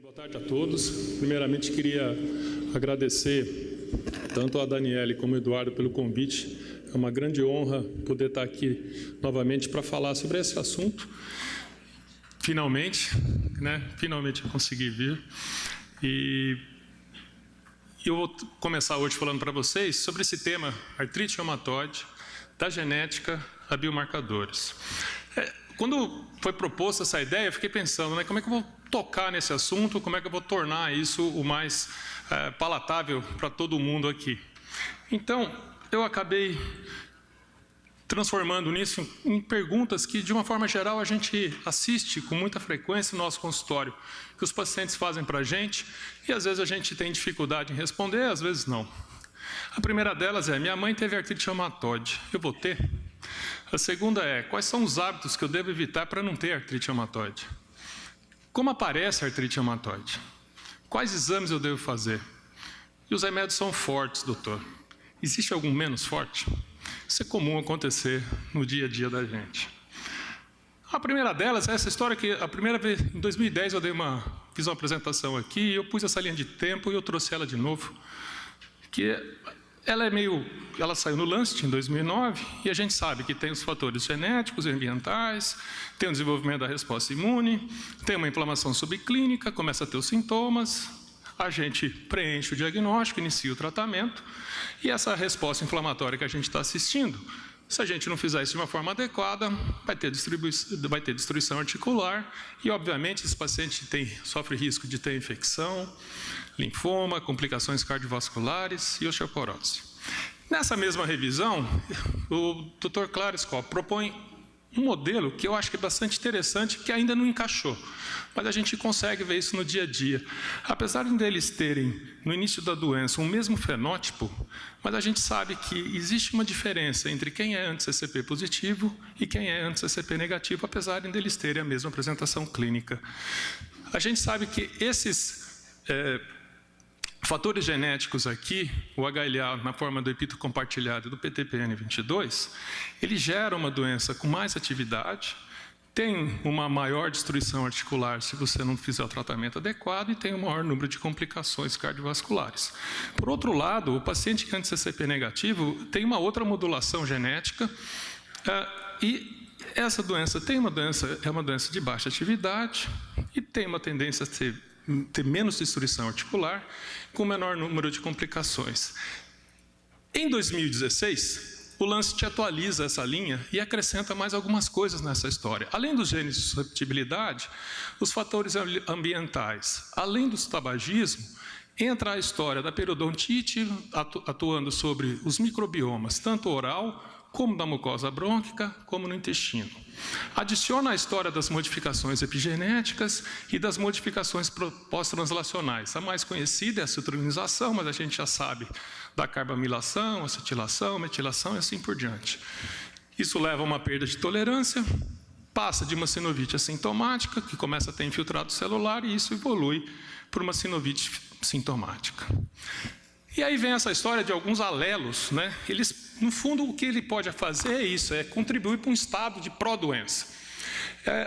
Boa tarde a todos. Primeiramente, queria agradecer tanto a Daniele como ao Eduardo pelo convite. É uma grande honra poder estar aqui novamente para falar sobre esse assunto. Finalmente, Finalmente eu consegui vir. E eu vou começar hoje falando para vocês sobre esse tema, artrite reumatoide, da genética a biomarcadores. Quando foi proposta essa ideia, eu fiquei pensando, como é que eu vou tocar nesse assunto, como é que eu vou tornar isso o mais palatável para todo mundo aqui. Então, eu acabei transformando nisso em perguntas que, de uma forma geral, a gente assiste com muita frequência no nosso consultório, que os pacientes fazem para a gente, e às vezes a gente tem dificuldade em responder, às vezes não. A primeira delas é, minha mãe teve artrite reumatoide, eu vou ter? A segunda é, quais são os hábitos que eu devo evitar para não ter artrite reumatoide? Como aparece a artrite reumatoide? Quais exames eu devo fazer? E os remédios são fortes, doutor. Existe algum menos forte? Isso é comum acontecer no dia a dia da gente. A primeira delas é essa história que, a primeira vez, em 2010, eu fiz uma apresentação aqui, e eu pus essa linha de tempo e eu trouxe ela de novo. Ela saiu no Lancet em 2009, e a gente sabe que tem os fatores genéticos e ambientais, tem o desenvolvimento da resposta imune, tem uma inflamação subclínica, começa a ter os sintomas, a gente preenche o diagnóstico, inicia o tratamento, e essa resposta inflamatória que a gente está assistindo, se a gente não fizer isso de uma forma adequada, vai ter destruição articular, e obviamente esse paciente sofre risco de ter infecção, linfoma, complicações cardiovasculares e osteoporose. Nessa mesma revisão, o Dr. Clareskop propõe um modelo que eu acho que é bastante interessante, que ainda não encaixou, mas a gente consegue ver isso no dia a dia. Apesar de eles terem, no início da doença, um mesmo fenótipo, mas a gente sabe que existe uma diferença entre quem é anti-CCP positivo e quem é anti-CCP negativo, apesar de eles terem a mesma apresentação clínica. A gente sabe que esses fatores genéticos aqui, o HLA na forma do epítope compartilhado e do PTPN22, ele gera uma doença com mais atividade, tem uma maior destruição articular se você não fizer o tratamento adequado e tem um maior número de complicações cardiovasculares. Por outro lado, o paciente que é anti-CCP negativo tem uma outra modulação genética e essa doença é uma doença de baixa atividade e tem uma tendência a ter menos destruição articular, com menor número de complicações. Em 2016, o Lancet atualiza essa linha e acrescenta mais algumas coisas nessa história. Além dos genes de susceptibilidade, os fatores ambientais, além do tabagismo, entra a história da periodontite, atuando sobre os microbiomas, tanto oral, como da mucosa brônquica, como no intestino. Adiciona a história das modificações epigenéticas e das modificações pós-translacionais. A mais conhecida é a citrulinização, mas a gente já sabe da carbamilação, acetilação, metilação e assim por diante. Isso leva a uma perda de tolerância, passa de uma sinovite assintomática, que começa a ter infiltrado celular, e isso evolui para uma sinovite sintomática. E aí vem essa história de alguns alelos, no fundo, o que ele pode fazer é isso, é contribuir para um estado de pró-doença.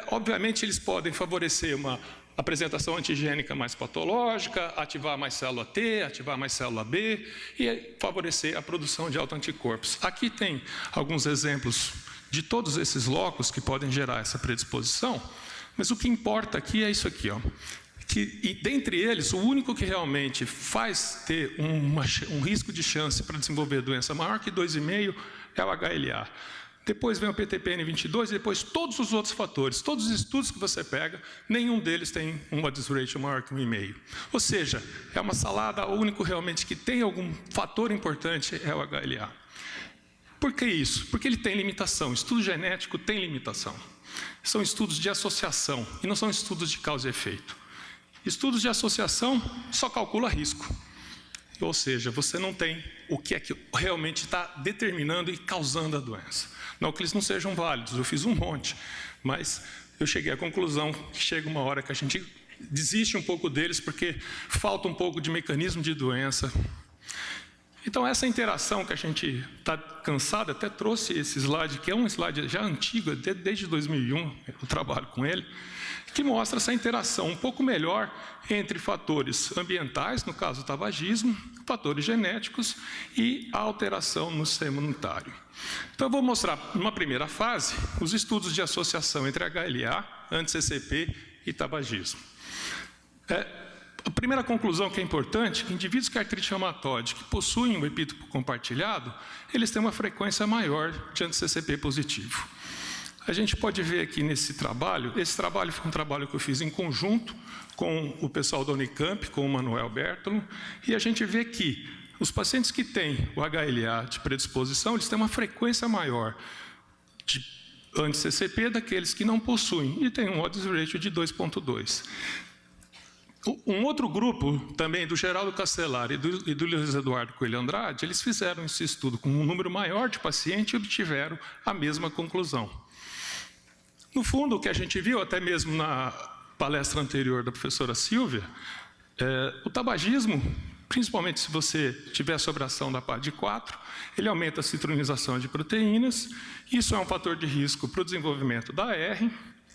Obviamente, eles podem favorecer uma apresentação antigênica mais patológica, ativar mais célula T, ativar mais célula B e favorecer a produção de autoanticorpos. Aqui tem alguns exemplos de todos esses locos que podem gerar essa predisposição, mas o que importa aqui é isso aqui, e dentre eles, o único que realmente faz ter um risco de chance para desenvolver doença maior que 2,5 é o HLA. Depois vem o PTPN22 e depois todos os outros fatores. Todos os estudos que você pega, nenhum deles tem um odds ratio maior que 1,5. Ou seja, é uma salada, o único realmente que tem algum fator importante é o HLA. Por que isso? Porque ele tem limitação. Estudo genético tem limitação. São estudos de associação e não são estudos de causa e efeito. Estudos de associação só calcula risco. Ou seja, você não tem o que é que realmente está determinando e causando a doença. Não que eles não sejam válidos, eu fiz um monte, mas eu cheguei à conclusão que chega uma hora que a gente desiste um pouco deles porque falta um pouco de mecanismo de doença. Então, essa interação que a gente está cansado, até trouxe esse slide, que é um slide já antigo, desde 2001, eu trabalho com ele, que mostra essa interação um pouco melhor entre fatores ambientais, no caso o tabagismo, fatores genéticos e a alteração no sistema imunitário. Então, eu vou mostrar, numa primeira fase, os estudos de associação entre HLA, anti-CCP e tabagismo. A primeira conclusão que é importante, que indivíduos com artrite reumatoide que possuem um epítopo compartilhado, eles têm uma frequência maior de anti-CCP positivo. A gente pode ver aqui nesse trabalho, esse trabalho foi um trabalho que eu fiz em conjunto com o pessoal da Unicamp, com o Manuel Bertolo, e a gente vê que os pacientes que têm o HLA de predisposição, eles têm uma frequência maior de anti-CCP daqueles que não possuem, e tem um odds ratio de 2,2. Um outro grupo, também do Geraldo Castelar e do Luiz Eduardo Coelho Andrade, eles fizeram esse estudo com um número maior de pacientes e obtiveram a mesma conclusão. No fundo, o que a gente viu, até mesmo na palestra anterior da professora Silvia, o tabagismo, principalmente se você tiver sobração da PAD4, ele aumenta a citronização de proteínas, isso é um fator de risco para o desenvolvimento da AR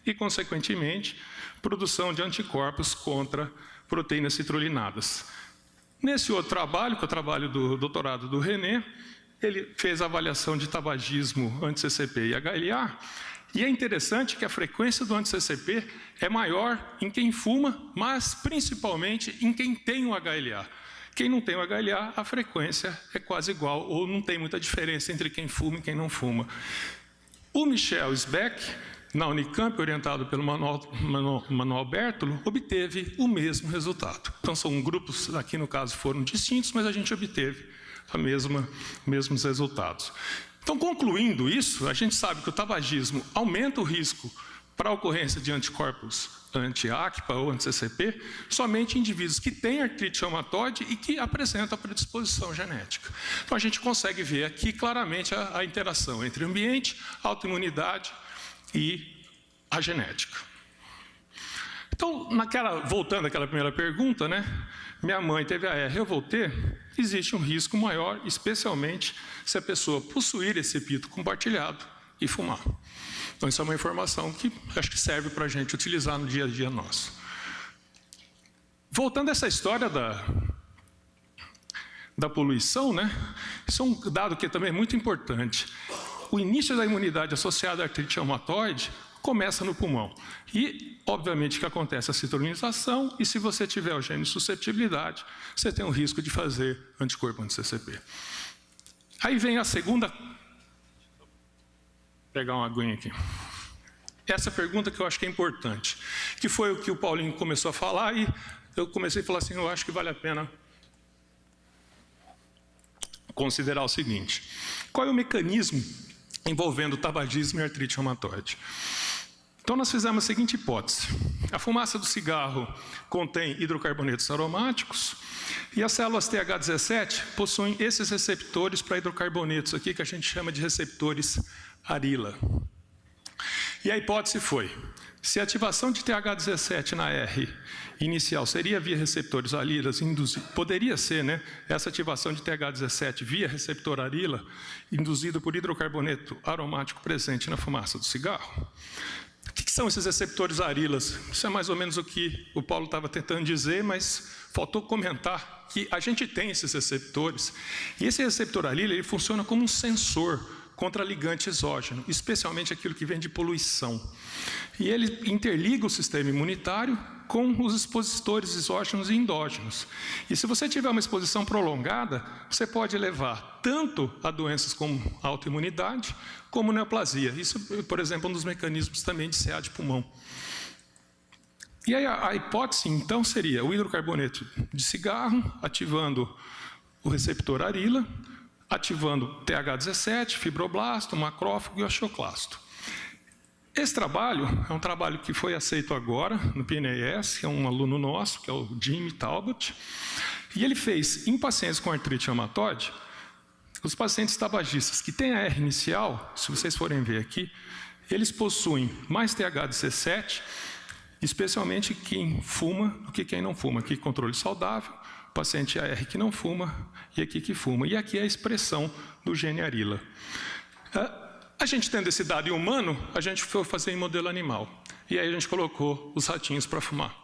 e, consequentemente, produção de anticorpos contra proteínas citrulinadas. Nesse outro trabalho, que é o trabalho do doutorado do René, ele fez a avaliação de tabagismo anti-CCP e HLA, e é interessante que a frequência do anti-CCP é maior em quem fuma, mas principalmente em quem tem o HLA. Quem não tem o HLA, a frequência é quase igual, ou não tem muita diferença entre quem fuma e quem não fuma. O Michel Sbeck, na Unicamp, orientado pelo Manuel Bertolo, obteve o mesmo resultado. Então, são grupos, aqui no caso, foram distintos, mas a gente obteve mesmos resultados. Então, concluindo isso, a gente sabe que o tabagismo aumenta o risco para a ocorrência de anticorpos anti-ACPA ou anti-CCP somente em indivíduos que têm artrite reumatoide e que apresentam a predisposição genética. Então, a gente consegue ver aqui claramente a interação entre ambiente, autoimunidade e a genética. Então, voltando àquela primeira pergunta, né? Minha mãe teve AR, eu vou ter? Existe um risco maior, especialmente se a pessoa possuir esse epítopo compartilhado e fumar. Então, isso é uma informação que acho que serve para a gente utilizar no dia a dia nosso. Voltando a essa história da poluição, né? Isso é um dado que também é muito importante. O início da imunidade associada à artrite reumatoide começa no pulmão. E, obviamente, que acontece a citronização, e se você tiver o gene de susceptibilidade, você tem o risco de fazer anticorpo anti-CCP. Aí vem a segunda... Vou pegar uma aguinha aqui. Essa pergunta que eu acho que é importante, que foi o que o Paulinho começou a falar, e eu comecei a falar assim, eu acho que vale a pena considerar o seguinte. Qual é o mecanismo envolvendo tabagismo e artrite reumatoide? Então, nós fizemos a seguinte hipótese. A fumaça do cigarro contém hidrocarbonetos aromáticos e as células TH17 possuem esses receptores para hidrocarbonetos aqui, que a gente chama de receptores ARILA. E a hipótese foi, se a ativação de TH17 na R inicial seria via receptores ARILA, poderia ser, né, essa ativação de TH17 via receptor ARILA, induzido por hidrocarboneto aromático presente na fumaça do cigarro. O que são esses receptores ARILAs? Isso é mais ou menos o que o Paulo estava tentando dizer, mas faltou comentar que a gente tem esses receptores. E esse receptor ARILA, ele funciona como um sensor contra ligante exógeno, especialmente aquilo que vem de poluição. E ele interliga o sistema imunitário com os expositores exógenos e endógenos. E se você tiver uma exposição prolongada, você pode levar tanto a doenças como autoimunidade, como neoplasia. Isso, por exemplo, é um dos mecanismos também de CA de pulmão. E aí a hipótese, então, seria o hidrocarboneto de cigarro, ativando o receptor ARILA, ativando TH17, fibroblasto, macrófago e osteoclasto. Esse trabalho é um trabalho que foi aceito agora no PNAS, que é um aluno nosso, que é o Jimmy Talbot, e ele fez, em pacientes com artrite reumatoide, os pacientes tabagistas que têm a R inicial, se vocês forem ver aqui, eles possuem mais TH17, especialmente quem fuma do que quem não fuma. Aqui, controle saudável, paciente AR que não fuma e aqui que fuma. E aqui é a expressão do gene arila. A gente tendo esse dado em humano, a gente foi fazer em modelo animal. E aí a gente colocou os ratinhos para fumar.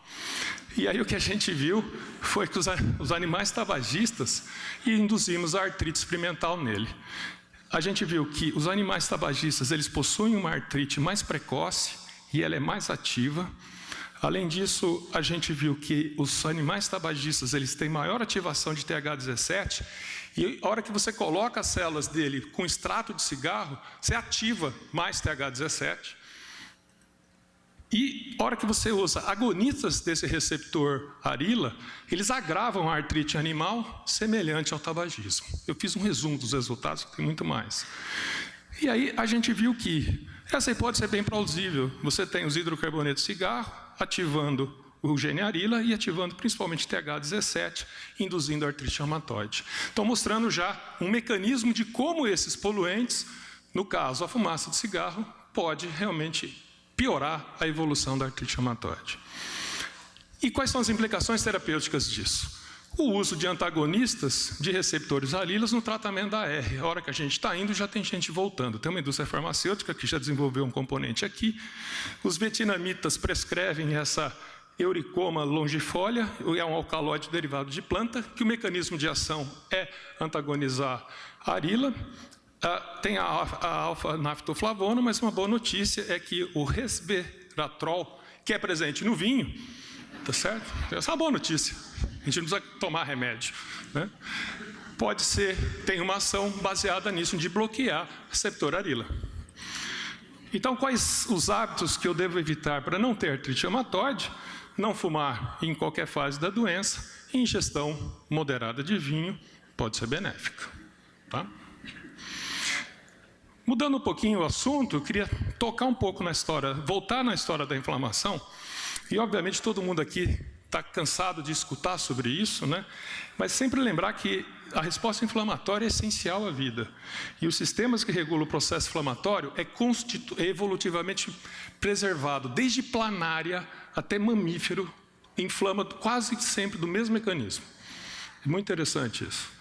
E aí o que a gente viu foi que os animais tabagistas, e induzimos a artrite experimental nele. A gente viu que os animais tabagistas, eles possuem uma artrite mais precoce e ela é mais ativa. Além disso, a gente viu que os animais tabagistas, eles têm maior ativação de TH17, e a hora que você coloca as células dele com extrato de cigarro, você ativa mais TH17. E a hora que você usa agonistas desse receptor arila, eles agravam a artrite animal semelhante ao tabagismo. Eu fiz um resumo dos resultados, tem muito mais. E aí a gente viu que essa hipótese é bem plausível. Você tem os hidrocarbonetos de cigarro ativando o gene arila e ativando principalmente TH17, induzindo a artrite reumatoide. Então, mostrando já um mecanismo de como esses poluentes, no caso a fumaça de cigarro, pode realmente piorar a evolução da artrite reumatoide. E quais são as implicações terapêuticas disso? O uso de antagonistas de receptores arilas no tratamento da AR. A hora que a gente está indo, já tem gente voltando. Tem uma indústria farmacêutica que já desenvolveu um componente aqui. Os vetinamitas prescrevem essa Euricoma longifolia, é um alcaloide derivado de planta, que o mecanismo de ação é antagonizar a arila. Tem a alfa-naftoflavona, mas uma boa notícia é que o resveratrol, que é presente no vinho, tá certo? Essa é uma boa notícia. A gente não precisa tomar remédio, né? Pode ser, tem uma ação baseada nisso, de bloquear o receptor arila. Então, quais os hábitos que eu devo evitar para não ter artrite reumatoide? Não fumar em qualquer fase da doença, ingestão moderada de vinho pode ser benéfica, tá? Mudando um pouquinho o assunto, eu queria tocar um pouco na história, voltar na história da inflamação, e obviamente todo mundo aqui está cansado de escutar sobre isso, né? Mas sempre lembrar que a resposta inflamatória é essencial à vida. E os sistemas que regulam o processo inflamatório é evolutivamente preservado, desde planária até mamífero, inflama quase sempre do mesmo mecanismo. É muito interessante isso.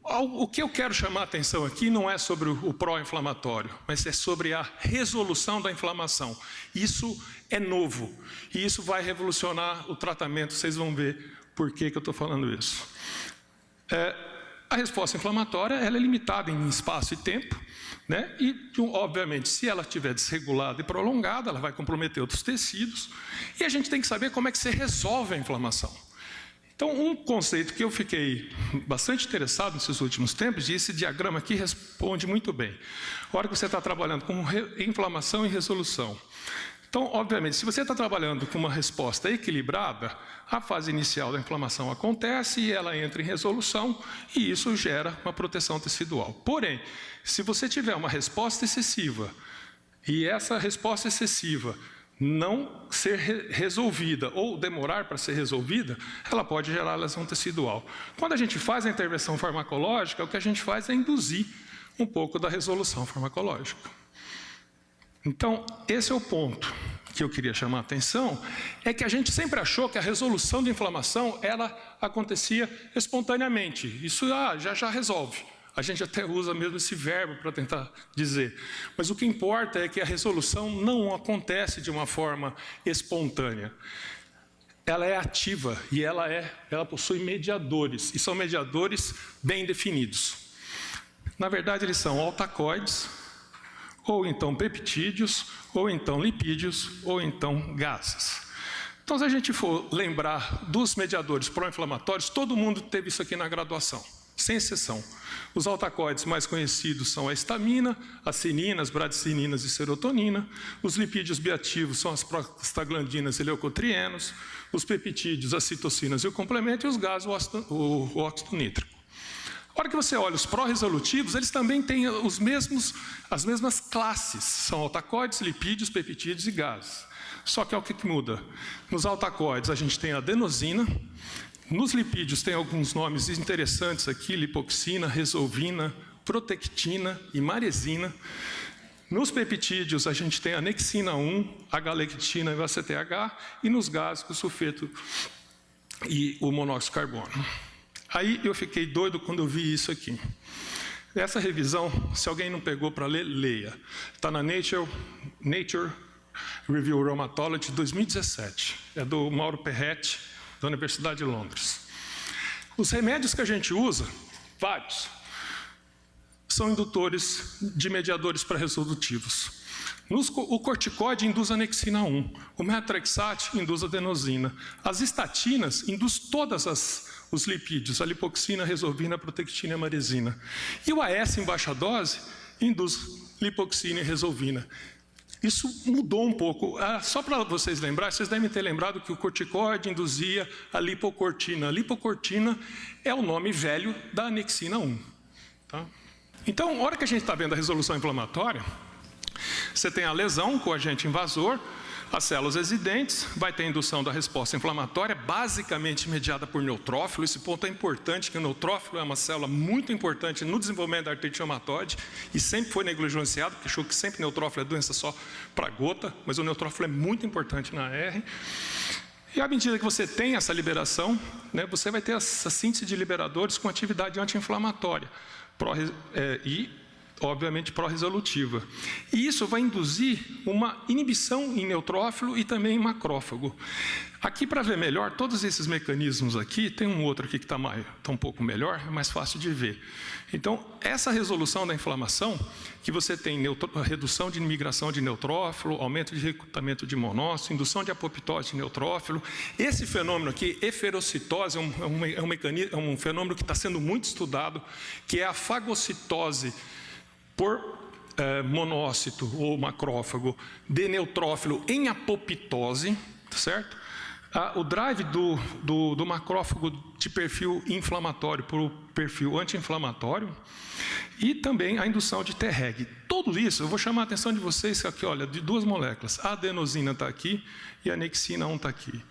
O que eu quero chamar a atenção aqui não é sobre o pró-inflamatório, mas é sobre a resolução da inflamação. Isso é novo e isso vai revolucionar o tratamento. Vocês vão ver por que eu estou falando isso. A resposta inflamatória ela é limitada em espaço e tempo, né? E, obviamente, se ela estiver desregulada e prolongada, ela vai comprometer outros tecidos. E a gente tem que saber como é que se resolve a inflamação. Então, um conceito que eu fiquei bastante interessado nesses últimos tempos, e esse diagrama aqui responde muito bem. A hora que você está trabalhando com inflamação e resolução. Então, obviamente, se você está trabalhando com uma resposta equilibrada, a fase inicial da inflamação acontece e ela entra em resolução, e isso gera uma proteção tecidual. Porém, se você tiver uma resposta excessiva, e essa resposta excessiva não ser resolvida ou demorar para ser resolvida, ela pode gerar lesão tecidual. Quando a gente faz a intervenção farmacológica, o que a gente faz é induzir um pouco da resolução farmacológica. Então, esse é o ponto que eu queria chamar a atenção, é que a gente sempre achou que a resolução de inflamação, ela acontecia espontaneamente. Isso já resolve. A gente até usa mesmo esse verbo para tentar dizer. Mas o que importa é que a resolução não acontece de uma forma espontânea. Ela é ativa e ela possui mediadores. E são mediadores bem definidos. Na verdade, eles são altacoides, ou então peptídeos, ou então lipídios, ou então gases. Então, se a gente for lembrar dos mediadores pró-inflamatórios, todo mundo teve isso aqui na graduação, sem exceção. Os altacoides mais conhecidos são a histamina, a cenina, as bradicininas e serotonina. Os lipídios bioativos são as prostaglandinas e leucotrienos. Os peptídeos, as citocinas e o complemento. E os gases, o óxido nítrico. A hora que você olha os pró-resolutivos, eles também têm as mesmas classes. São altacoides, lipídios, peptídeos e gases. Só que é o que muda. Nos altacoides a gente tem a adenosina. Nos lipídios tem alguns nomes interessantes aqui, lipoxina, resolvina, protectina e maresina. Nos peptídeos a gente tem a nexina 1, a galectina e o ACTH, e nos gases o sulfeto e o monóxido de carbono. Aí eu fiquei doido quando eu vi isso aqui. Essa revisão, se alguém não pegou para ler, leia. Está na Nature Review Rheumatology 2017. É do Mauro Perretti, da Universidade de Londres. Os remédios que a gente usa, vários, são indutores de mediadores pré-resolutivos. O corticoide induz anexina 1, o metrexate induz adenosina. As estatinas induz todas os lipídios, a lipoxina, a resolvina, a protectina e a maresina. E o AS em baixa dose induz lipoxina e resolvina. Isso mudou um pouco. Só para vocês lembrarem, vocês devem ter lembrado que o corticoide induzia a lipocortina. A lipocortina é o nome velho da anexina 1. Tá? Então, na hora que a gente está vendo a resolução inflamatória, você tem a lesão com o agente invasor, as células residentes, vai ter indução da resposta inflamatória, basicamente mediada por neutrófilo. Esse ponto é importante, que o neutrófilo é uma célula muito importante no desenvolvimento da artrite reumatoide e sempre foi negligenciado, porque achou que sempre neutrófilo é doença só para gota, mas o neutrófilo é muito importante na R. E à medida que você tem essa liberação, né, você vai ter essa síntese de liberadores com atividade anti-inflamatória obviamente pró-resolutiva. E isso vai induzir uma inibição em neutrófilo e também em macrófago. Aqui, para ver melhor, todos esses mecanismos aqui, tem um outro aqui que está um pouco melhor, é mais fácil de ver. Então, essa resolução da inflamação, que você tem redução de migração de neutrófilo, aumento de recrutamento de monócito, indução de apoptose de neutrófilo, esse fenômeno aqui, eferocitose, é um fenômeno que está sendo muito estudado, que é a fagocitose por monócito ou macrófago de neutrófilo em apoptose, certo? O drive do macrófago de perfil inflamatório para o perfil anti-inflamatório e também a indução de Treg. Tudo isso, eu vou chamar a atenção de vocês aqui, olha, de duas moléculas. A adenosina está aqui e a anexina 1 está aqui.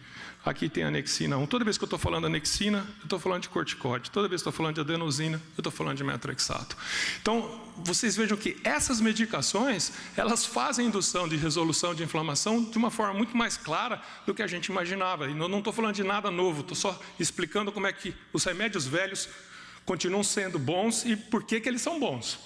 Aqui tem a anexina 1. Toda vez que eu estou falando de anexina, eu estou falando de corticóide. Toda vez que eu estou falando de adenosina, eu estou falando de metrexato. Então, vocês vejam que essas medicações, elas fazem indução de resolução de inflamação de uma forma muito mais clara do que a gente imaginava. E eu não estou falando de nada novo, estou só explicando como é que os remédios velhos continuam sendo bons e por que eles são bons.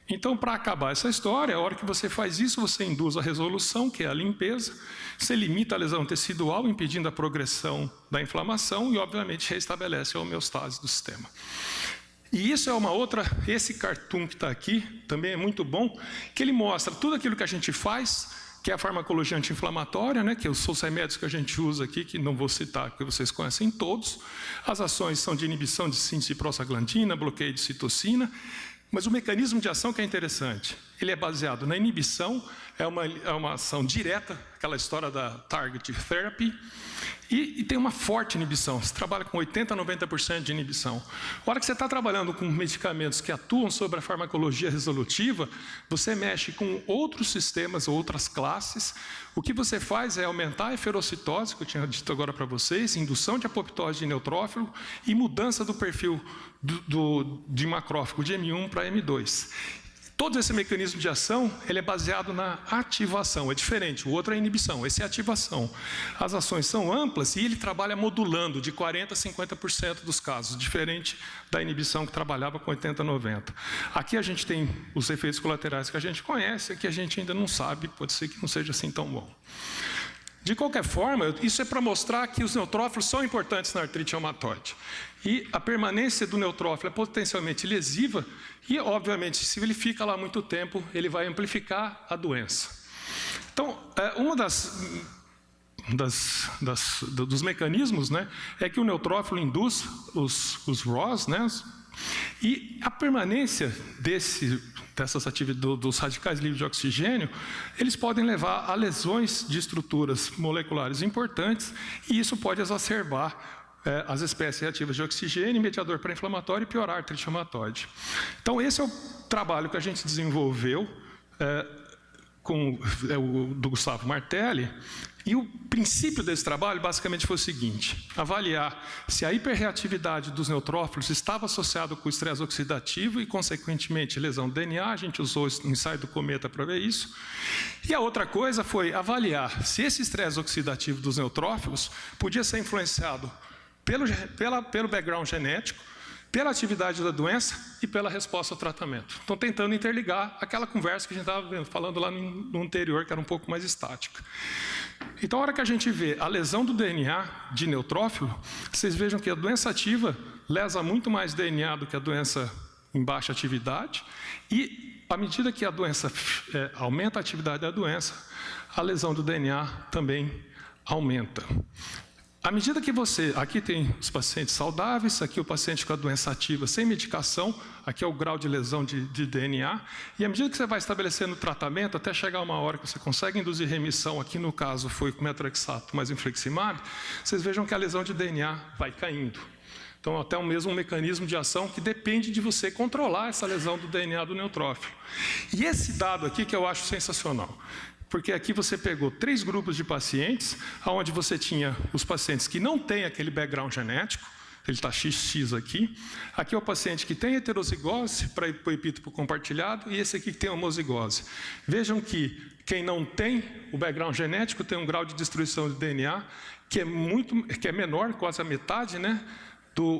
Então, para acabar essa história, a hora que você faz isso, você induz a resolução, que é a limpeza, você limita a lesão tecidual, impedindo a progressão da inflamação e, obviamente, restabelece a homeostase do sistema. E isso é uma outra, esse cartoon que está aqui, também é muito bom, que ele mostra tudo aquilo que a gente faz, que é a farmacologia anti-inflamatória, né, que são os remédios que a gente usa aqui, que não vou citar, que vocês conhecem todos. As ações são de inibição de síntese de prostaglandina, bloqueio de citocina. Mas o mecanismo de ação que é interessante, ele é baseado na inibição, é uma ação direta, aquela história da target therapy, e tem uma forte inibição, você trabalha com 80% a 90% de inibição. A hora que você está trabalhando com medicamentos que atuam sobre a farmacologia resolutiva, você mexe com outros sistemas, outras classes, o que você faz é aumentar a eferocitose, que eu tinha dito agora para vocês, indução de apoptose de neutrófilo e mudança do perfil de macrófago de M1 para M2. Todo esse mecanismo de ação, ele é baseado na ativação, é diferente, o outro é inibição, esse é ativação. As ações são amplas e ele trabalha modulando de 40% a 50% dos casos, diferente da inibição que trabalhava com 80% a 90%. Aqui a gente tem os efeitos colaterais que a gente conhece, aqui a gente ainda não sabe, pode ser que não seja assim tão bom. De qualquer forma, isso é para mostrar que os neutrófilos são importantes na artrite reumatoide. E a permanência do neutrófilo é potencialmente lesiva e, obviamente, se ele fica lá muito tempo, ele vai amplificar a doença. Então, uma dos mecanismos, né, é que o neutrófilo induz os ROS, né, e a permanência dessas atividades dos radicais livres de oxigênio, eles podem levar a lesões de estruturas moleculares importantes e isso pode exacerbar as espécies reativas de oxigênio, mediador pré-inflamatório e piorar a artrite reumatoide. Então, esse é o trabalho que a gente desenvolveu do Gustavo Martelli, E o princípio desse trabalho basicamente foi o seguinte: avaliar se a hiperreatividade dos neutrófilos estava associada com o estresse oxidativo e, consequentemente, lesão do DNA. A gente usou o ensaio do cometa para ver isso. E a outra coisa foi avaliar se esse estresse oxidativo dos neutrófilos podia ser influenciado pelo background genético, pela atividade da doença e pela resposta ao tratamento. Então, tentando interligar aquela conversa que a gente estava falando lá no anterior, que era um pouco mais estática. Então, a hora que a gente vê a lesão do DNA de neutrófilo, vocês vejam que a doença ativa lesa muito mais DNA do que a doença em baixa atividade, e à medida que a doença aumenta a atividade da doença, a lesão do DNA também aumenta. À medida que aqui tem os pacientes saudáveis, aqui o paciente com a doença ativa sem medicação, aqui é o grau de lesão de DNA, e à medida que você vai estabelecendo o tratamento, até chegar uma hora que você consegue induzir remissão, aqui no caso foi com metrexato mais infliximab, vocês vejam que a lesão de DNA vai caindo. Então, até mesmo um mecanismo de ação que depende de você controlar essa lesão do DNA do neutrófilo. E esse dado aqui que eu acho sensacional. Porque aqui você pegou 3 grupos de pacientes, onde você tinha os pacientes que não têm aquele background genético, ele está XX aqui. Aqui é o paciente que tem heterozigose para o epítopo compartilhado, e esse aqui que tem homozigose. Vejam que quem não tem o background genético tem um grau de destruição de DNA que é menor, quase a metade, né?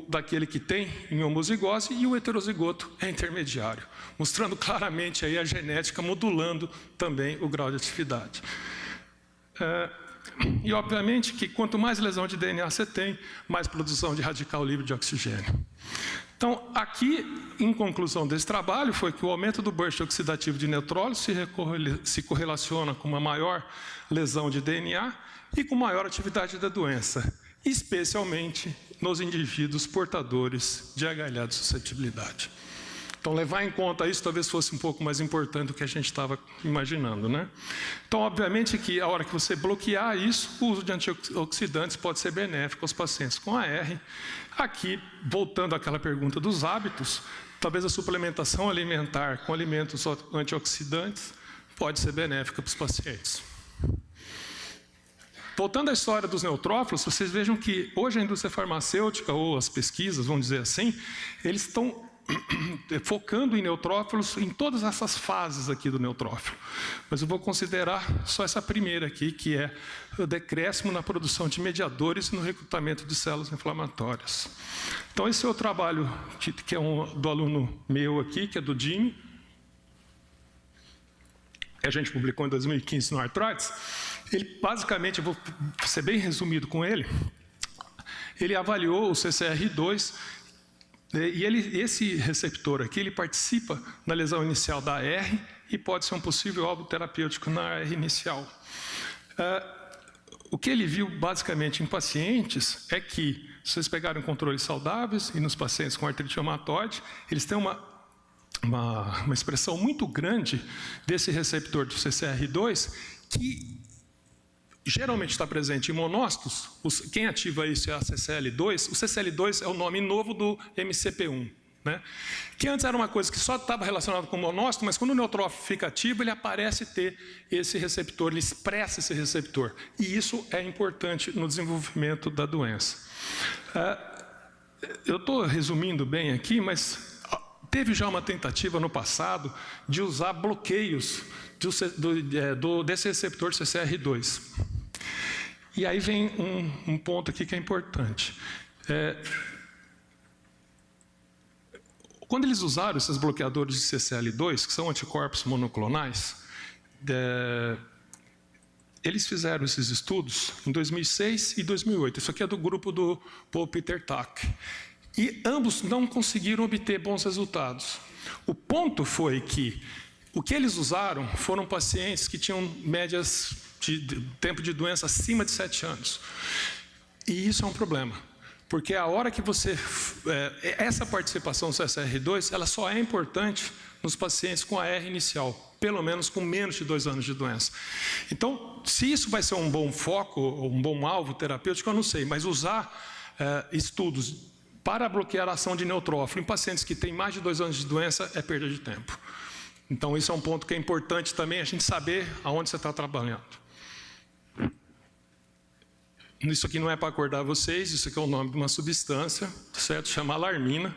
Daquele que tem em homozigose, e o heterozigoto é intermediário, mostrando claramente aí a genética modulando também o grau de atividade. E obviamente que quanto mais lesão de DNA você tem, mais produção de radical livre de oxigênio. Então, aqui, em conclusão desse trabalho, foi que o aumento do burst oxidativo de neutrólitos se correlaciona com uma maior lesão de DNA e com maior atividade da doença, especialmente nos indivíduos portadores de HLA de suscetibilidade. Então, levar em conta isso talvez fosse um pouco mais importante do que a gente estava imaginando, né? Então, obviamente que a hora que você bloquear isso, o uso de antioxidantes pode ser benéfico aos pacientes com AR. Aqui, voltando àquela pergunta dos hábitos, talvez a suplementação alimentar com alimentos antioxidantes pode ser benéfica para os pacientes. Voltando à história dos neutrófilos, vocês vejam que hoje a indústria farmacêutica, ou as pesquisas, vamos dizer assim, eles estão focando em neutrófilos em todas essas fases aqui do neutrófilo. Mas eu vou considerar só essa primeira aqui, que é o decréscimo na produção de mediadores e no recrutamento de células inflamatórias. Então, esse é o trabalho que é do aluno meu aqui, que é do Jimmy, que a gente publicou em 2015 no Arthritis. Ele, basicamente, eu vou ser bem resumido com ele, ele avaliou o CCR2, e esse receptor aqui, ele participa na lesão inicial da AR e pode ser um possível alvo terapêutico na AR inicial. O que ele viu, basicamente, em pacientes é que, se vocês pegarem controles saudáveis e nos pacientes com artrite reumatoide, eles têm uma expressão muito grande desse receptor do CCR2 que geralmente está presente em monócitos. Quem ativa isso é a CCL2. O CCL2 é o nome novo do MCP1, né? Que antes era uma coisa que só estava relacionada com o monócito, mas quando o neutrófilo fica ativo, ele aparece ter esse receptor, ele expressa esse receptor. E isso é importante no desenvolvimento da doença. Eu estou resumindo bem aqui, mas teve já uma tentativa no passado de usar bloqueios desse receptor CCR2. E aí vem um ponto aqui que é importante. Quando eles usaram esses bloqueadores de CCL2, que são anticorpos monoclonais, eles fizeram esses estudos em 2006 e 2008. Isso aqui é do grupo do Paul Peter Tak. E ambos não conseguiram obter bons resultados. O ponto foi que o que eles usaram foram pacientes que tinham médias de tempo de doença acima de 7 anos. E isso é um problema, porque a hora que você... essa participação do CCR2, ela só é importante nos pacientes com AR inicial, pelo menos com menos de 2 anos de doença. Então, se isso vai ser um bom foco, um bom alvo terapêutico, eu não sei, mas usar estudos para bloquear a ação de neutrófilo em pacientes que têm mais de 2 anos de doença é perda de tempo. Então, isso é um ponto que é importante também, a gente saber aonde você está trabalhando. Isso aqui não é para acordar vocês, isso aqui é o nome de uma substância, certo? Chama alarmina.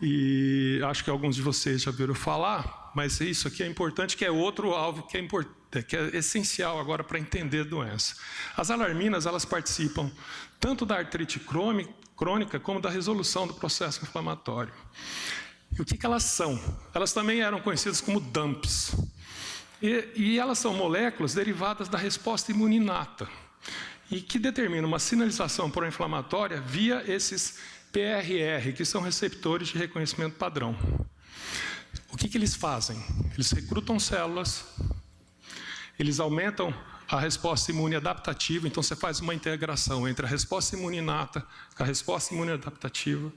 E acho que alguns de vocês já viram falar, mas isso aqui é importante, que é outro alvo que é essencial agora para entender a doença. As alarminas, elas participam tanto da artrite crônica como da resolução do processo inflamatório. E o que elas são? Elas também eram conhecidas como DAMPs. E elas são moléculas derivadas da resposta imune inata e que determinam uma sinalização pró-inflamatória via esses PRR, que são receptores de reconhecimento padrão. O que eles fazem? Eles recrutam células, eles aumentam a resposta imune adaptativa, então você faz uma integração entre a resposta imune inata com a resposta imune adaptativa,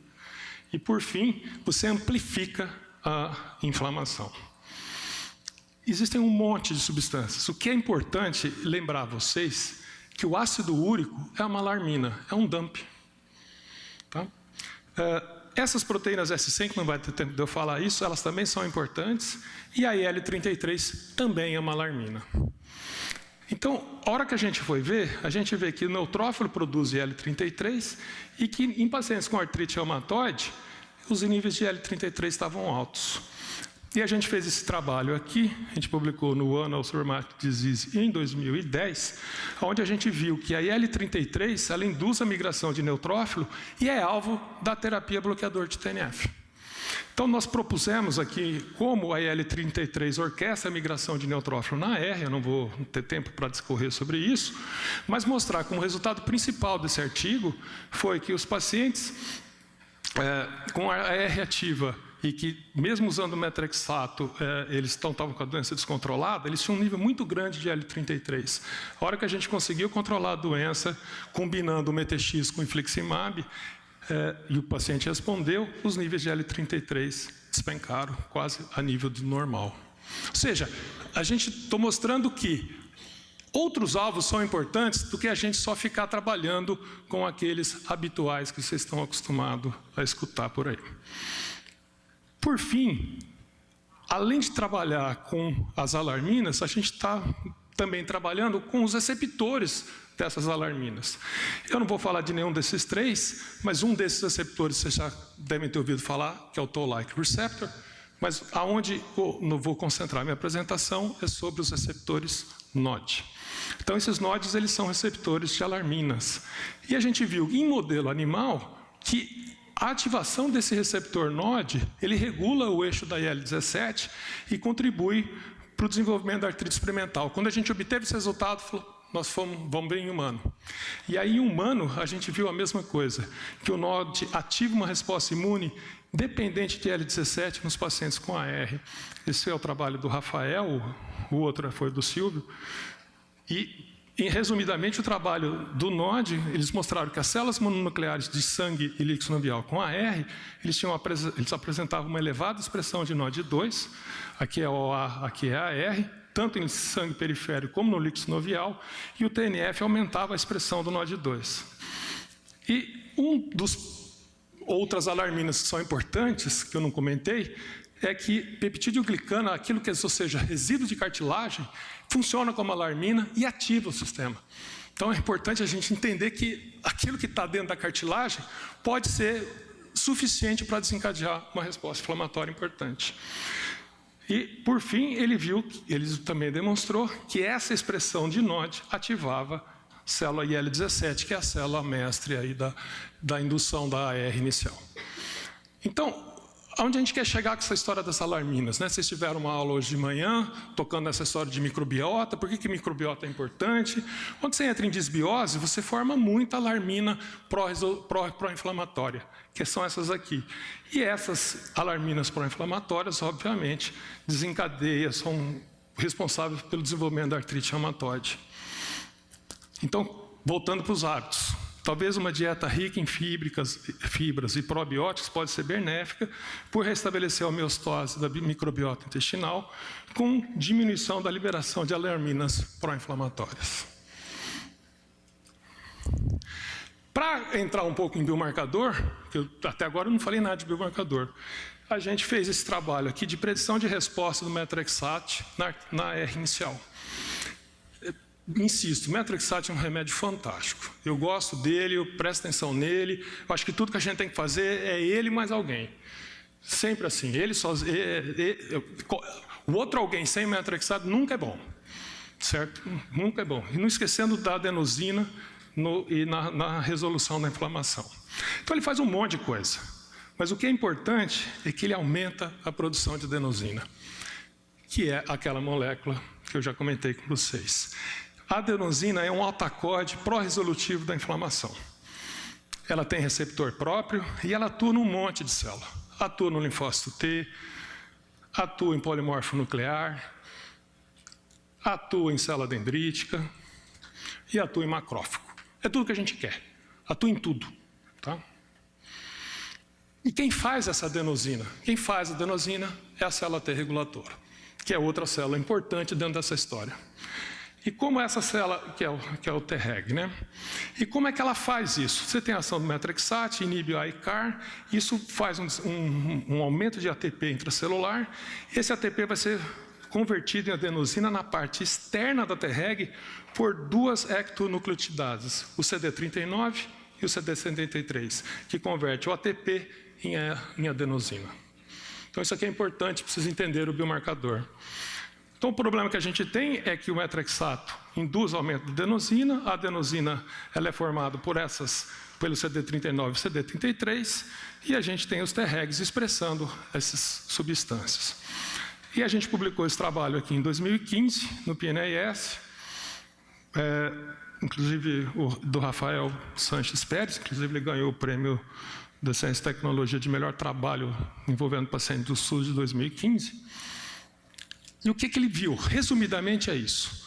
e por fim, você amplifica a inflamação. Existem um monte de substâncias. O que é importante lembrar a vocês que o ácido úrico é uma alarmina, é um DAMP. Tá? Essas proteínas S100, que não vai ter tempo de eu falar isso, elas também são importantes, e a IL-33 também é uma alarmina. Então, a hora que a gente foi ver, a gente vê que o neutrófilo produz IL-33 e que em pacientes com artrite reumatoide, os níveis de IL-33 estavam altos. E a gente fez esse trabalho aqui, a gente publicou no Annals of Rheumatic Disease em 2010, onde a gente viu que a IL-33, ela induz a migração de neutrófilo e é alvo da terapia bloqueador de TNF. Então, nós propusemos aqui como a IL-33 orquestra a migração de neutrófilo na R, eu não vou ter tempo para discorrer sobre isso, mas mostrar como o resultado principal desse artigo foi que os pacientes com a R ativa e que, mesmo usando o metrexato, eles estavam com a doença descontrolada, eles tinham um nível muito grande de IL-33. A hora que a gente conseguiu controlar a doença, combinando o MTX com o infliximab, e o paciente respondeu, os níveis de IL-33 despencaram quase a nível do normal. Ou seja, a gente está mostrando que outros alvos são importantes do que a gente só ficar trabalhando com aqueles habituais que vocês estão acostumados a escutar por aí. Por fim, além de trabalhar com as alarminas, a gente está também trabalhando com os receptores dessas alarminas. Eu não vou falar de nenhum desses três, mas um desses receptores vocês já devem ter ouvido falar, que é o Toll-like receptor, mas aonde eu não vou concentrar minha apresentação é sobre os receptores NOD. Então, esses NODs, eles são receptores de alarminas. E a gente viu em modelo animal que a ativação desse receptor NOD, ele regula o eixo da IL-17 e contribui para o desenvolvimento da artrite experimental. Quando a gente obteve esse resultado, vamos ver em humano. E aí, em humano, a gente viu a mesma coisa, que o NOD ativa uma resposta imune dependente de IL-17 nos pacientes com AR. Esse é o trabalho do Rafael, o outro foi do Silvio. E, resumidamente, o trabalho do NOD, eles mostraram que as células mononucleares de sangue e líquido sinovial com AR, eles apresentavam uma elevada expressão de NOD2, aqui é OA, aqui é AR, tanto em sangue periférico como no líquido sinovial, e o TNF aumentava a expressão do NOD2. E outras alarminas que são importantes, que eu não comentei, é que peptidoglicana, aquilo que, ou seja, resíduo de cartilagem, funciona como alarmina e ativa o sistema. Então é importante a gente entender que aquilo que está dentro da cartilagem pode ser suficiente para desencadear uma resposta inflamatória importante. E, por fim, ele também demonstrou que essa expressão de NOD ativava a célula IL-17, que é a célula mestre aí da indução da AR inicial. Então, aonde a gente quer chegar com essa história das alarminas? Né? Vocês tiveram uma aula hoje de manhã, tocando nessa história de microbiota, por que microbiota é importante? Quando você entra em disbiose, você forma muita alarmina pró-inflamatória, que são essas aqui. E essas alarminas pró-inflamatórias, obviamente, desencadeiam, são responsáveis pelo desenvolvimento da artrite reumatoide. Então, voltando para os hábitos. Talvez uma dieta rica em fibras e probióticos pode ser benéfica por restabelecer a homeostase da microbiota intestinal com diminuição da liberação de alarminas pró-inflamatórias. Para entrar um pouco em biomarcador, que eu até agora não falei nada de biomarcador, a gente fez esse trabalho aqui de predição de resposta do metrexate na R inicial. Insisto, o Metrexate é um remédio fantástico. Eu gosto dele, eu presto atenção nele. Eu acho que tudo que a gente tem que fazer é ele mais alguém. Sempre assim. Ele sozinho. O outro alguém sem Metrexate nunca é bom. Certo? Nunca é bom. E não esquecendo da adenosina e na resolução da inflamação. Então ele faz um monte de coisa. Mas o que é importante é que ele aumenta a produção de adenosina, que é aquela molécula que eu já comentei com vocês. A adenosina é um alta-acorde pró-resolutivo da inflamação. Ela tem receptor próprio e ela atua num monte de célula. Atua no linfócito T, atua em polimorfo nuclear, atua em célula dendrítica e atua em macrófago. É tudo que a gente quer. Atua em tudo. Tá? E quem faz essa adenosina? Quem faz a adenosina é a célula T regulatora, que é outra célula importante dentro dessa história. E como essa célula, que é o Treg, né? E como é que ela faz isso? Você tem a ação do Metrexate, inibe o AICAR, isso faz um aumento de ATP intracelular. Esse ATP vai ser convertido em adenosina na parte externa da Treg por duas ectonucleotidases, o CD39 e o CD73, que converte o ATP em adenosina. Então isso aqui é importante para vocês entenderem o biomarcador. Então, o problema que a gente tem é que o metrexato induz aumento da adenosina. A adenosina ela é formada pelo CD39 e CD33, e a gente tem os Tregs expressando essas substâncias. E a gente publicou esse trabalho aqui em 2015, no PNAS, inclusive do Rafael Sanches Pérez, inclusive ele ganhou o prêmio da Ciência e Tecnologia de melhor trabalho envolvendo pacientes do SUS de 2015. E o que ele viu? Resumidamente é isso.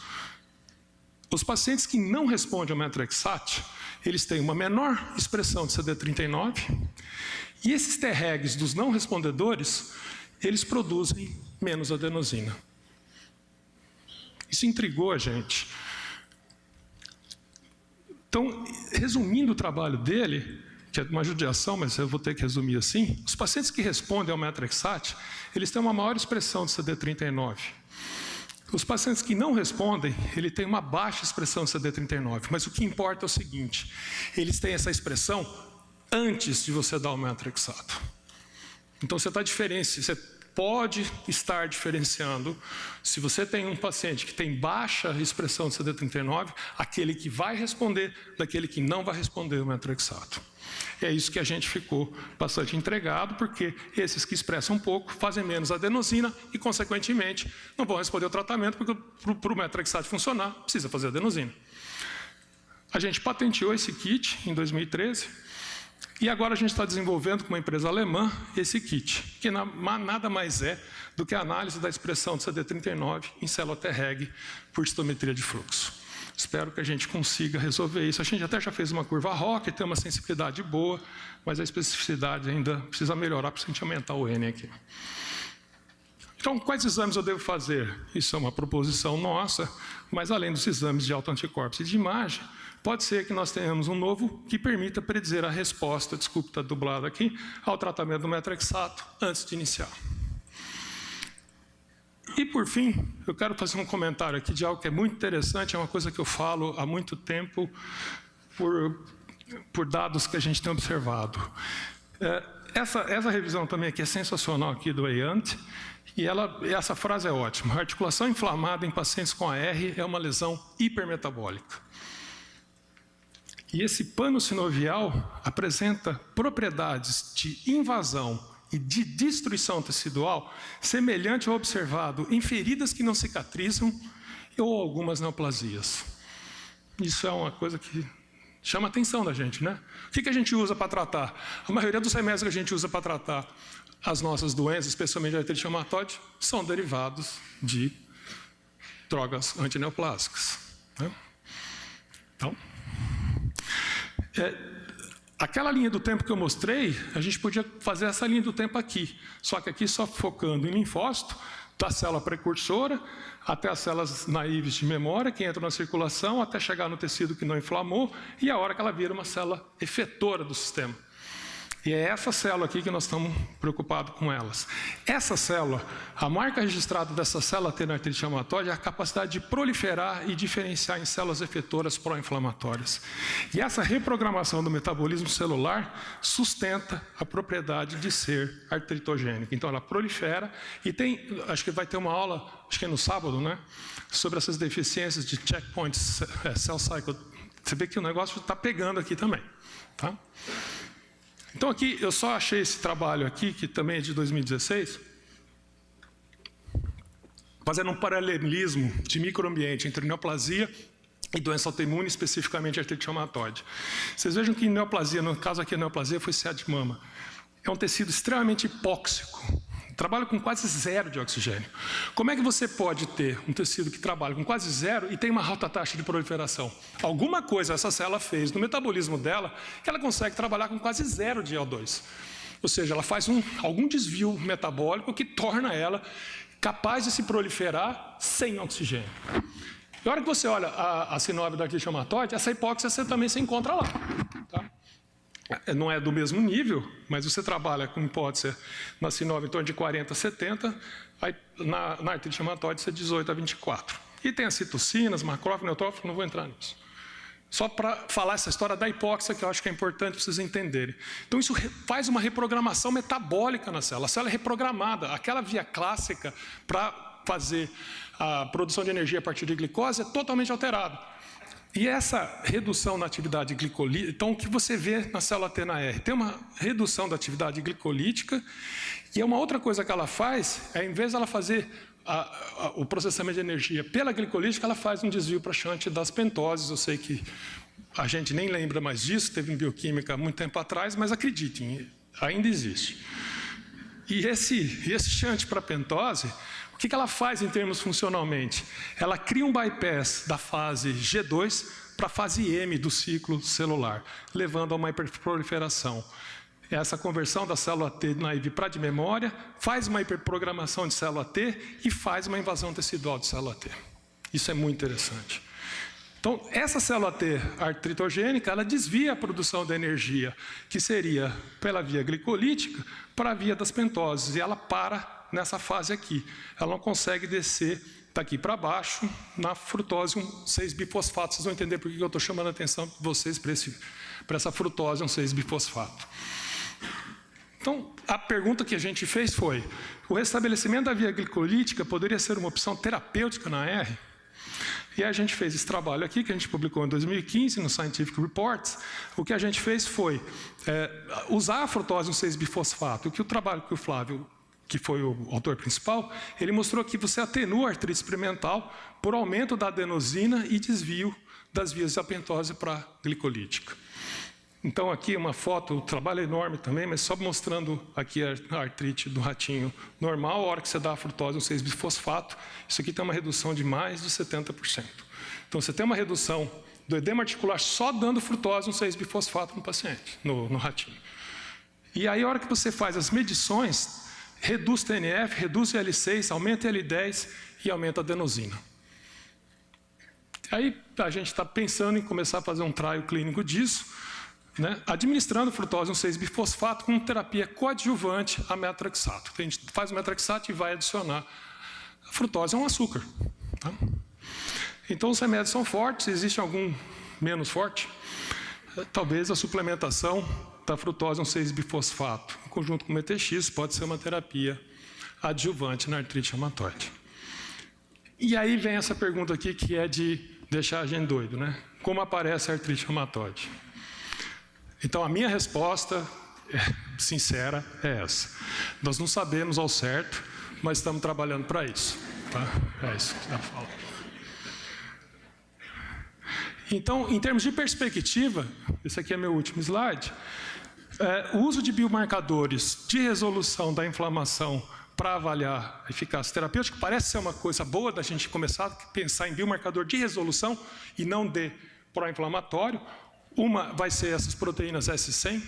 Os pacientes que não respondem ao Metrexate, eles têm uma menor expressão de CD39, e esses Tregs dos não respondedores, eles produzem menos adenosina. Isso intrigou a gente. Então, resumindo o trabalho dele, que é uma judiação, mas eu vou ter que resumir assim, os pacientes que respondem ao Metrexate, eles têm uma maior expressão de CD39. Os pacientes que não respondem, ele tem uma baixa expressão de CD39, mas o que importa é o seguinte, eles têm essa expressão antes de você dar o Metrexato. Então você pode estar diferenciando, se você tem um paciente que tem baixa expressão de CD39, aquele que vai responder daquele que não vai responder o Metrexato. É isso que a gente ficou bastante entregado, porque esses que expressam pouco fazem menos adenosina e, consequentemente, não vão responder ao tratamento, porque para o Metrexate funcionar, precisa fazer adenosina. A gente patenteou esse kit em 2013, e agora a gente está desenvolvendo com uma empresa alemã esse kit, que nada mais é do que a análise da expressão de CD39 em célula Treg por histometria de fluxo. Espero que a gente consiga resolver isso. A gente até já fez uma curva ROC, tem uma sensibilidade boa, mas a especificidade ainda precisa melhorar para a gente aumentar o N aqui. Então, quais exames eu devo fazer? Isso é uma proposição nossa, mas além dos exames de autoanticorpos e de imagem, pode ser que nós tenhamos um novo que permita predizer a resposta, desculpe estar dublado aqui, ao tratamento do Metrexato antes de iniciar. E, por fim, eu quero fazer um comentário aqui de algo que é muito interessante, é uma coisa que eu falo há muito tempo por dados que a gente tem observado. Essa revisão também aqui é sensacional aqui do EIANT, e essa frase é ótima. A articulação inflamada em pacientes com AR é uma lesão hipermetabólica. E esse pano sinovial apresenta propriedades de invasão e de destruição tecidual semelhante ao observado em feridas que não cicatrizam ou algumas neoplasias. Isso é uma coisa que chama a atenção da gente, né? O que a gente usa para tratar? A maioria dos remédios que a gente usa para tratar as nossas doenças, especialmente a artrite reumatoide, são derivados de drogas antineoplásicas, né? Então, aquela linha do tempo que eu mostrei, a gente podia fazer essa linha do tempo aqui. Só que aqui só focando em linfócito, da célula precursora até as células naíves de memória, que entram na circulação, até chegar no tecido que não inflamou, e a hora que ela vira uma célula efetora do sistema. E é essa célula aqui que nós estamos preocupados com elas. Essa célula, a marca registrada dessa célula T na artrite reumatoide é a capacidade de proliferar e diferenciar em células efetoras pró-inflamatórias. E essa reprogramação do metabolismo celular sustenta a propriedade de ser artritogênica. Então ela prolifera e tem, acho que vai ter uma aula, acho que é no sábado, né, sobre essas deficiências de checkpoint cell cycle. Você vê que o negócio está pegando aqui também, tá? Então aqui, eu só achei esse trabalho aqui, que também é de 2016, fazendo um paralelismo de microambiente entre neoplasia e doença autoimune, especificamente artrite reumatoide. Vocês vejam que neoplasia, no caso aqui a neoplasia foi CA de mama, é um tecido extremamente hipóxico, trabalha com quase zero de oxigênio. Como é que você pode ter um tecido que trabalha com quase zero e tem uma alta taxa de proliferação? Alguma coisa essa célula fez no metabolismo dela que ela consegue trabalhar com quase zero de O2. Ou seja, ela faz algum desvio metabólico que torna ela capaz de se proliferar sem oxigênio. E a hora que você olha a sinóvia da artrite reumatoide, essa hipóxia você também se encontra lá. Tá? Não é do mesmo nível, mas você trabalha com hipótese na sinóvia em torno de 40 a 70, aí na artrite reumatoide você é 18 a 24. E tem as citocinas, macrófagos, neutrófilos, não vou entrar nisso. Só para falar essa história da hipóxia, que eu acho que é importante para vocês entenderem. Então isso faz uma reprogramação metabólica na célula. A célula é reprogramada. Aquela via clássica para fazer a produção de energia a partir de glicose é totalmente alterada. E essa redução na atividade glicolítica, então o que você vê na célula TNAR? Tem uma redução da atividade glicolítica, e uma outra coisa que ela faz, é, em vez de ela fazer o processamento de energia pela glicolítica, ela faz um desvio para shunt das pentoses. Eu sei que a gente nem lembra mais disso, teve em bioquímica há muito tempo atrás, mas acreditem, ainda existe. E esse shunt para pentose, o que ela faz em termos funcionalmente? Ela cria um bypass da fase G2 para a fase M do ciclo celular, levando a uma hiperproliferação. Essa conversão da célula T naive para de memória faz uma hiperprogramação de célula T e faz uma invasão tecidual de célula T. Isso é muito interessante. Então, essa célula T artritogênica, ela desvia a produção da energia, que seria pela via glicolítica, para a via das pentoses, e ela para nessa fase aqui. Ela não consegue descer daqui para baixo na frutose 6-bifosfato. Vocês vão entender por que eu estou chamando a atenção de vocês para essa frutose 6-bifosfato. Então, a pergunta que a gente fez foi: o restabelecimento da via glicolítica poderia ser uma opção terapêutica na R? E a gente fez esse trabalho aqui, que a gente publicou em 2015 no Scientific Reports. O que a gente fez foi usar a frutose 6-bifosfato. O trabalho que o Flávio, que foi o autor principal, ele mostrou que você atenua a artrite experimental por aumento da adenosina e desvio das vias da pentose para a glicolítica. Então aqui uma foto, o trabalho é enorme também, mas só mostrando aqui a artrite do ratinho normal. A hora que você dá a frutose 6-bifosfato, isso aqui tem uma redução de mais de 70%. Então você tem uma redução do edema articular só dando frutose 6-bifosfato no paciente, no ratinho. E aí a hora que você faz as medições, reduz TNF, reduz IL6, aumenta IL10 e aumenta a adenosina. Aí a gente está pensando em começar a fazer um trial clínico disso, né, administrando frutose 6-bifosfato com terapia coadjuvante a metrexato. A gente faz o metrexato e vai adicionar. A frutose é um açúcar. Tá? Então os remédios são fortes, existe algum menos forte? Talvez a suplementação da frutose 6-bifosfato, em conjunto com o MTX, pode ser uma terapia adjuvante na artrite reumatoide. E aí vem essa pergunta aqui, que é de deixar a gente doido, né? Como aparece a artrite reumatoide? Então a minha resposta, sincera, é essa. Nós não sabemos ao certo, mas estamos trabalhando para isso. Tá? É isso que dá para falar. Então, em termos de perspectiva, esse aqui é meu último slide, o uso de biomarcadores de resolução da inflamação para avaliar a eficácia terapêutica parece ser uma coisa boa da gente começar a pensar em biomarcador de resolução e não de pró-inflamatório. Uma vai ser essas proteínas S100,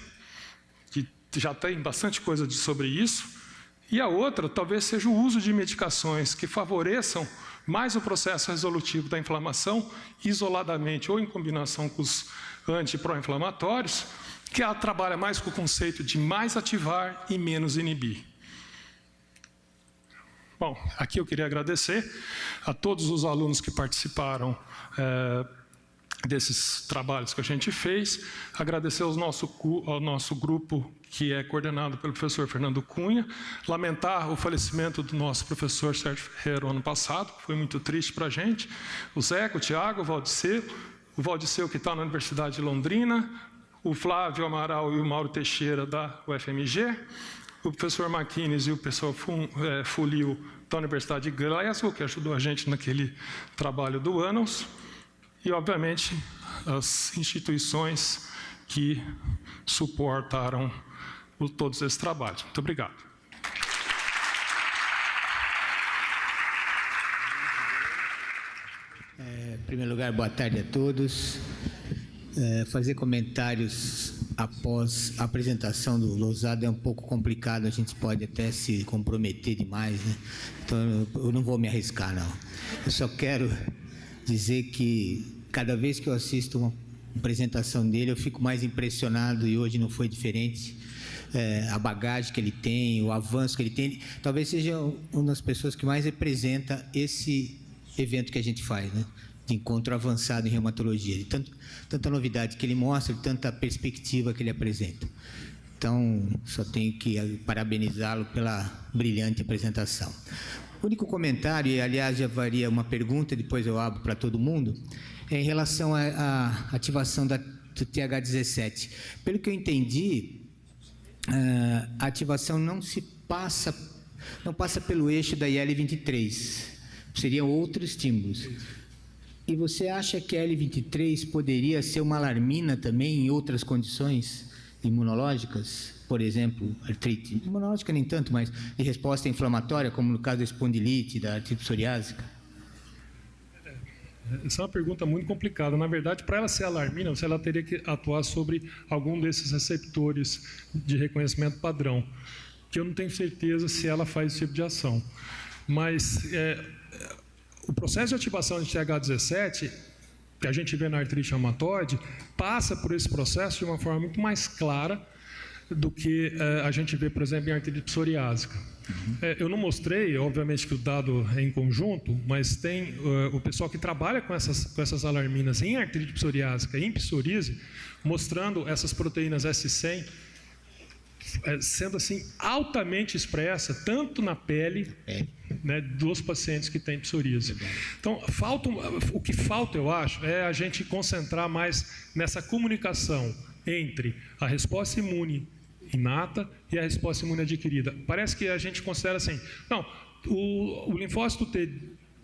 que já tem bastante coisa sobre isso, e a outra talvez seja o uso de medicações que favoreçam mais o processo resolutivo da inflamação, isoladamente ou em combinação com os anti-pró-inflamatórios, que ela trabalha mais com o conceito de mais ativar e menos inibir. Bom, aqui eu queria agradecer a todos os alunos que participaram desses trabalhos que a gente fez, agradecer ao nosso grupo, que é coordenado pelo professor Fernando Cunha, lamentar o falecimento do nosso professor Sérgio Ferreira ano passado, foi muito triste para a gente, o Zeca, o Tiago, o Valdiceu que está na Universidade de Londrina, o Flávio Amaral e o Mauro Teixeira da UFMG, o professor Marquines e o professor Fulio da Universidade de Glasgow, que ajudou a gente naquele trabalho do Annals, e, obviamente, as instituições que suportaram todos esses trabalhos. Muito obrigado. Em primeiro lugar, boa tarde a todos. Fazer comentários após a apresentação do Lousada é um pouco complicado, a gente pode até se comprometer demais, né? Então, eu não vou me arriscar, não. Eu só quero dizer que cada vez que eu assisto uma apresentação dele, eu fico mais impressionado, e hoje não foi diferente. A bagagem que ele tem, o avanço que ele tem, talvez seja uma das pessoas que mais representa esse evento que a gente faz, né? De encontro avançado em reumatologia, de tanta novidade que ele mostra, de tanta perspectiva que ele apresenta. Então, só tenho que parabenizá-lo pela brilhante apresentação. O único comentário, e aliás já varia uma pergunta, depois eu abro para todo mundo, é em relação à ativação do TH17. Pelo que eu entendi, a ativação não passa pelo eixo da IL-23, seriam outros estímulos. E você acha que a IL-23 poderia ser uma alarmina também em outras condições imunológicas? Por exemplo, artrite imunológica nem tanto, mas de resposta inflamatória, como no caso da espondilite, da artrite psoriásica? Essa é uma pergunta muito complicada. Na verdade, para ela ser alarmina, ela teria que atuar sobre algum desses receptores de reconhecimento padrão, que eu não tenho certeza se ela faz esse tipo de ação. Mas o processo de ativação de TH17, que a gente vê na artrite reumatoide, passa por esse processo de uma forma muito mais clara do que a gente vê, por exemplo, em artrite psoriásica. Eu não mostrei, obviamente que o dado é em conjunto, mas tem o pessoal que trabalha com essas alarminas em artrite psoriásica e em psoríase, mostrando essas proteínas S100 sendo assim altamente expressa, tanto na pele, né, dos pacientes que têm psoríase. Então, o que falta, eu acho, é a gente concentrar mais nessa comunicação entre a resposta imune inata e a resposta imune adquirida. Parece que a gente considera assim, não, o linfócito T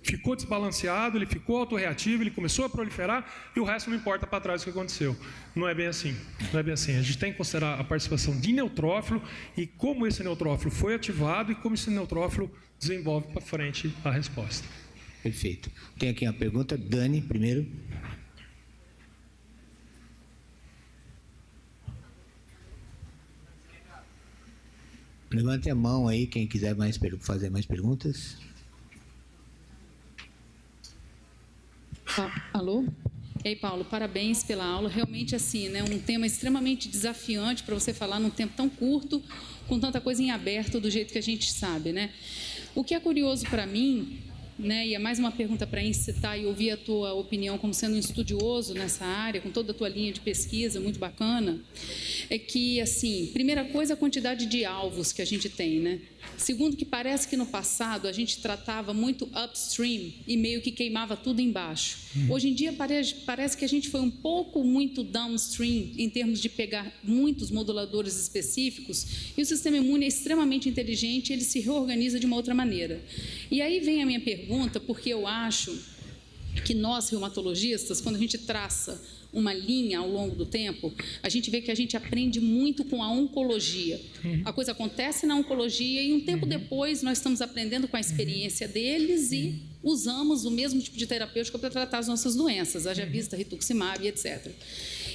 ficou desbalanceado, ele ficou autorreativo, ele começou a proliferar e o resto não importa para trás o que aconteceu. Não é bem assim. Não é bem assim. A gente tem que considerar a participação de neutrófilo e como esse neutrófilo foi ativado e como esse neutrófilo desenvolve para frente a resposta. Perfeito. Tem aqui uma pergunta. Dani, primeiro. Levante a mão aí, quem quiser fazer mais perguntas. Alô? E aí, Paulo, parabéns pela aula. Realmente, assim, né, um tema extremamente desafiante para você falar num tempo tão curto, com tanta coisa em aberto, do jeito que a gente sabe, né? O que é curioso para mim, né, e é mais uma pergunta para incitar e ouvir a tua opinião como sendo um estudioso nessa área, com toda a tua linha de pesquisa, muito bacana, é que, assim, primeira coisa, a quantidade de alvos que a gente tem, né? Segundo, que parece que no passado a gente tratava muito upstream e meio que queimava tudo embaixo. Hoje em dia parece que a gente foi um pouco muito downstream em termos de pegar muitos moduladores específicos e o sistema imune é extremamente inteligente e ele se reorganiza de uma outra maneira. E aí vem a minha pergunta, porque eu acho que nós, reumatologistas, quando a gente traça uma linha ao longo do tempo, a gente vê que a gente aprende muito com a oncologia. A coisa acontece na oncologia e um tempo depois nós estamos aprendendo com a experiência deles e usamos o mesmo tipo de terapêutica para tratar as nossas doenças, haja vista, rituximab, etc.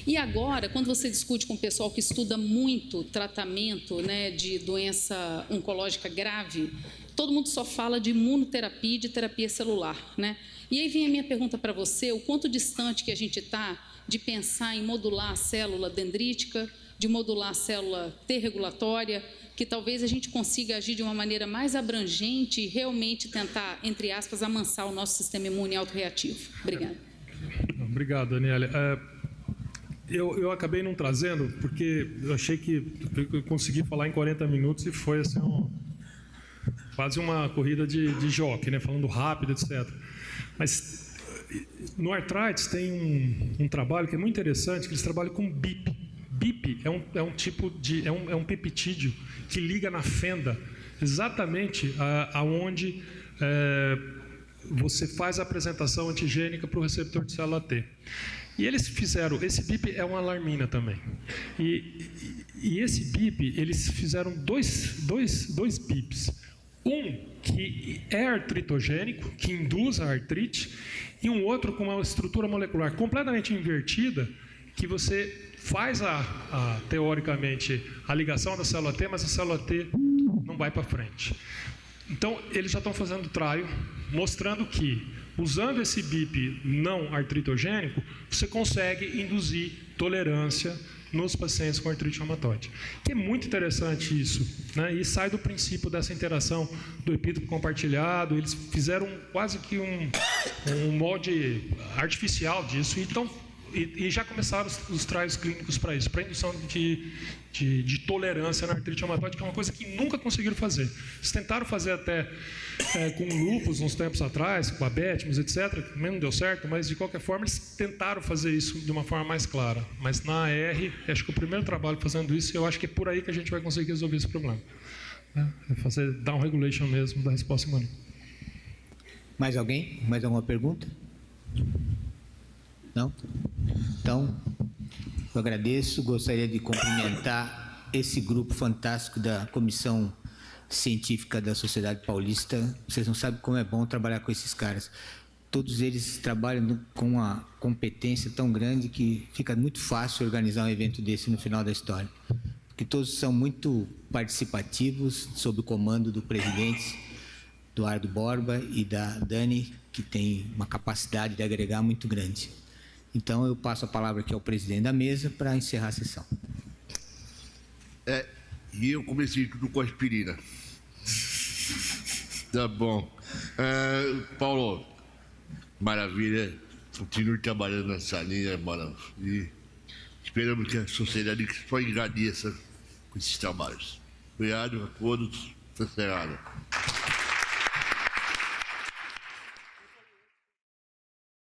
E agora, quando você discute com o pessoal que estuda muito tratamento, né, de doença oncológica grave, todo mundo só fala de imunoterapia e de terapia celular, né? E aí vem a minha pergunta para você, o quanto distante que a gente está de pensar em modular a célula dendrítica de modular a célula T regulatória, que talvez a gente consiga agir de uma maneira mais abrangente e realmente tentar, entre aspas, amansar o nosso sistema imune autorreativo. Obrigada. Obrigado, Daniela. Eu acabei não trazendo, porque eu achei que eu consegui falar em 40 minutos e foi assim, quase uma corrida de jockey, né? Falando rápido, etc. Mas no Arthritis tem um trabalho que é muito interessante, que eles trabalham com BIP. BIP é um tipo de... é um peptídeo que liga na fenda exatamente aonde você faz a apresentação antigênica para o receptor de célula T. E eles fizeram... esse BIP é uma alarmina também. E esse BIP, eles fizeram dois BIPs. Um que é artritogênico, que induz a artrite, e um outro com uma estrutura molecular completamente invertida, que você faz teoricamente a ligação da célula T, mas a célula T não vai para frente. Então, eles já estão fazendo trial, mostrando que, usando esse BIP não artritogênico, você consegue induzir tolerância nos pacientes com artrite reumatoide. Que é muito interessante isso, né? E sai do princípio dessa interação do epítopo compartilhado. Eles fizeram quase que um molde artificial disso, e já começaram os trials clínicos para isso, para indução de tolerância na artrite reumatoide, que é uma coisa que nunca conseguiram fazer. Eles tentaram fazer até com lúpus uns tempos atrás, com abétimos, etc., também não deu certo, mas de qualquer forma eles tentaram fazer isso de uma forma mais clara. Mas na AR, acho que o primeiro trabalho fazendo isso, eu acho que é por aí que a gente vai conseguir resolver esse problema. É fazer down regulation mesmo da resposta imune. Mais alguém? Mais alguma pergunta? Não? Então, eu agradeço, gostaria de cumprimentar esse grupo fantástico da Comissão Científica da Sociedade Paulista. Vocês não sabem como é bom trabalhar com esses caras. Todos eles trabalham com uma competência tão grande que fica muito fácil organizar um evento desse no final da história. Porque todos são muito participativos, sob o comando do presidente Eduardo Borba e da Dani, que tem uma capacidade de agregar muito grande. Então, eu passo a palavra aqui ao presidente da mesa para encerrar a sessão. E eu comecei tudo com aspirina. Tá bom. Paulo, maravilha. Continue trabalhando nessa linha, e esperamos que a sociedade só agradeça com esses trabalhos. Obrigado a todos. Está encerrado.